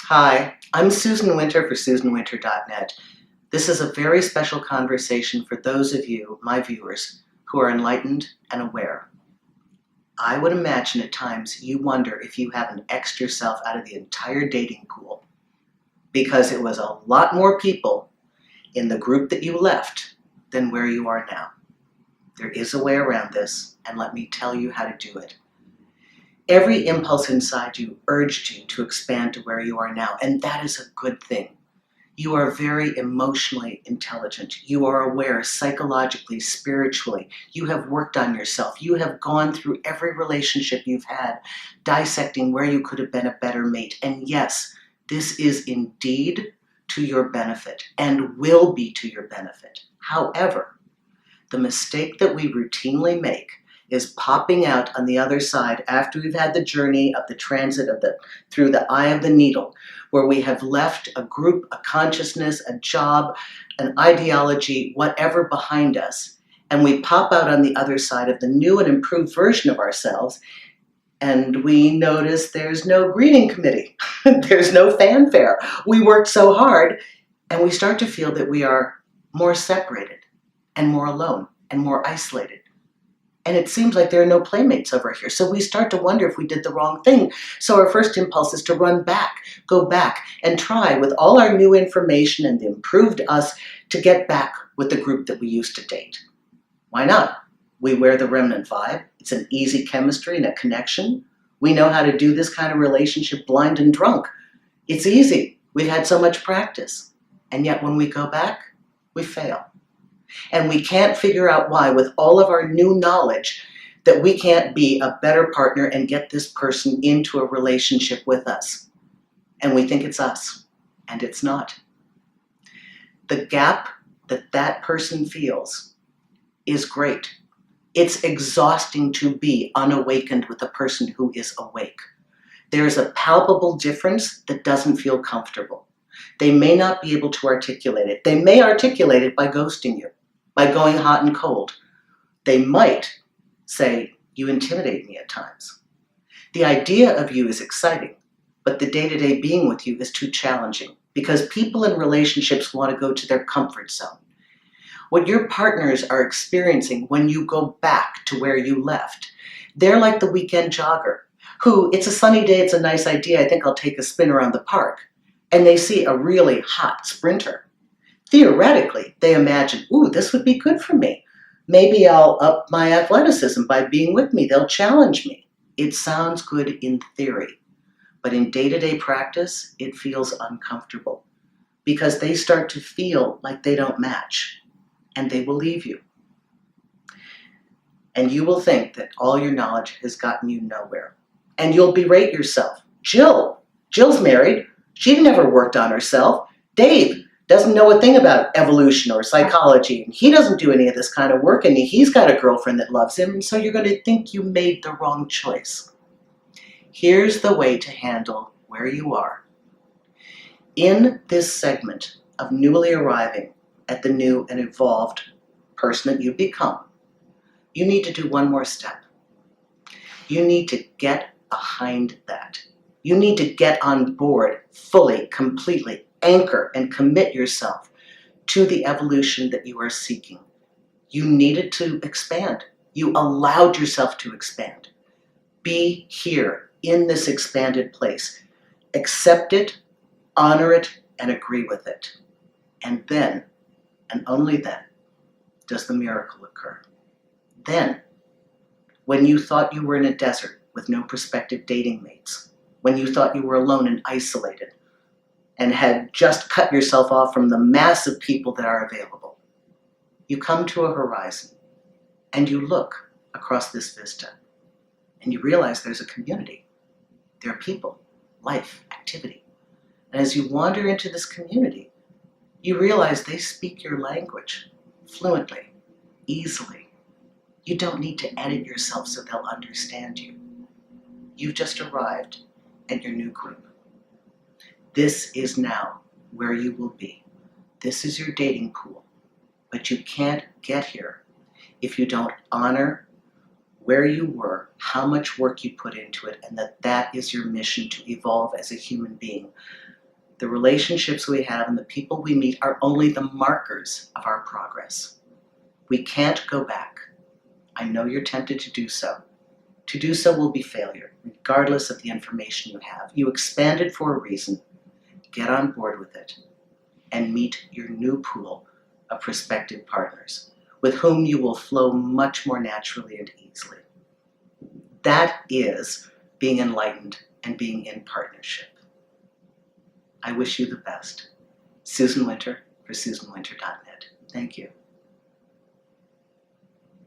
Hi, I'm Susan Winter for SusanWinter.net. This is a very special conversation for those of you, my viewers, who are enlightened and aware. I would imagine at times you wonder if you haven't X'd yourself out of the entire dating pool because it was a lot more people in the group that you left than where you are now. There is a way around this, and let me tell you how to do it. Every impulse inside you urged you to expand to where you are now, and that is a good thing. You are very emotionally intelligent. You are aware psychologically, spiritually. You have worked on yourself. You have gone through every relationship you've had, dissecting where you could have been a better mate. And yes, this is indeed to your benefit and will be to your benefit. However, the mistake that we routinely make is popping out on the other side after we've had the journey of the transit of through the eye of the needle, where we have left a group, a consciousness, a job, an ideology, whatever behind us, and we pop out on the other side of the new and improved version of ourselves, and we notice there's no greeting committee. There's no fanfare. We worked so hard, and we start to feel that we are more separated and more alone and more isolated. And it seems like there are no playmates over here. So we start to wonder if we did the wrong thing. So our first impulse is to run back, go back, and try with all our new information and the improved us to get back with the group that we used to date. Why not? We wear the remnant vibe. It's an easy chemistry and a connection. We know how to do this kind of relationship blind and drunk. It's easy. We've had so much practice. And yet when we go back, we fail. And we can't figure out why, with all of our new knowledge, that we can't be a better partner and get this person into a relationship with us. And we think it's us, and it's not. The gap that that person feels is great. It's exhausting to be unawakened with a person who is awake. There's a palpable difference that doesn't feel comfortable. They may not be able to articulate it. They may articulate it by ghosting you, by going hot and cold. They might say, you intimidate me at times. The idea of you is exciting, but the day-to-day being with you is too challenging because people in relationships want to go to their comfort zone. What your partners are experiencing when you go back to where you left, they're like the weekend jogger who, it's a sunny day, it's a nice idea, I think I'll take a spin around the park. And they see a really hot sprinter. Theoretically, they imagine, ooh, this would be good for me. Maybe I'll up my athleticism by being with me. They'll challenge me. It sounds good in theory, but in day-to-day practice, it feels uncomfortable because they start to feel like they don't match, and they will leave you. And you will think that all your knowledge has gotten you nowhere. And you'll berate yourself. Jill's married. She'd never worked on herself. Dave doesn't know a thing about evolution or psychology, and he doesn't do any of this kind of work, and he's got a girlfriend that loves him, and so you're going to think you made the wrong choice. Here's the way to handle where you are. In this segment of newly arriving at the new and evolved person that you become, you need to do one more step. You need to get behind that. You need to get on board fully, completely, anchor and commit yourself to the evolution that you are seeking. You needed to expand. You allowed yourself to expand. Be here in this expanded place. Accept it, honor it, and agree with it. And then, and only then, does the miracle occur. Then, when you thought you were in a desert with no prospective dating mates, when you thought you were alone and isolated, and had just cut yourself off from the mass of people that are available, you come to a horizon, and you look across this vista, and you realize there's a community. There are people, life, activity. And as you wander into this community, you realize they speak your language fluently, easily. You don't need to edit yourself so they'll understand you. You've just arrived at your new group. This is now where you will be. This is your dating pool. But you can't get here if you don't honor, where you were, how much work you put into it, and that is your mission to evolve as a human being. The relationships we have and the people we meet are only the markers of our progress. We can't go back. I know you're tempted to do so. To do so will be failure, regardless of the information you have. You expanded for a reason. Get on board with it and meet your new pool of prospective partners with whom you will flow much more naturally and easily. That is being enlightened and being in partnership. I wish you the best. Susan Winter for SusanWinter.net. Thank you.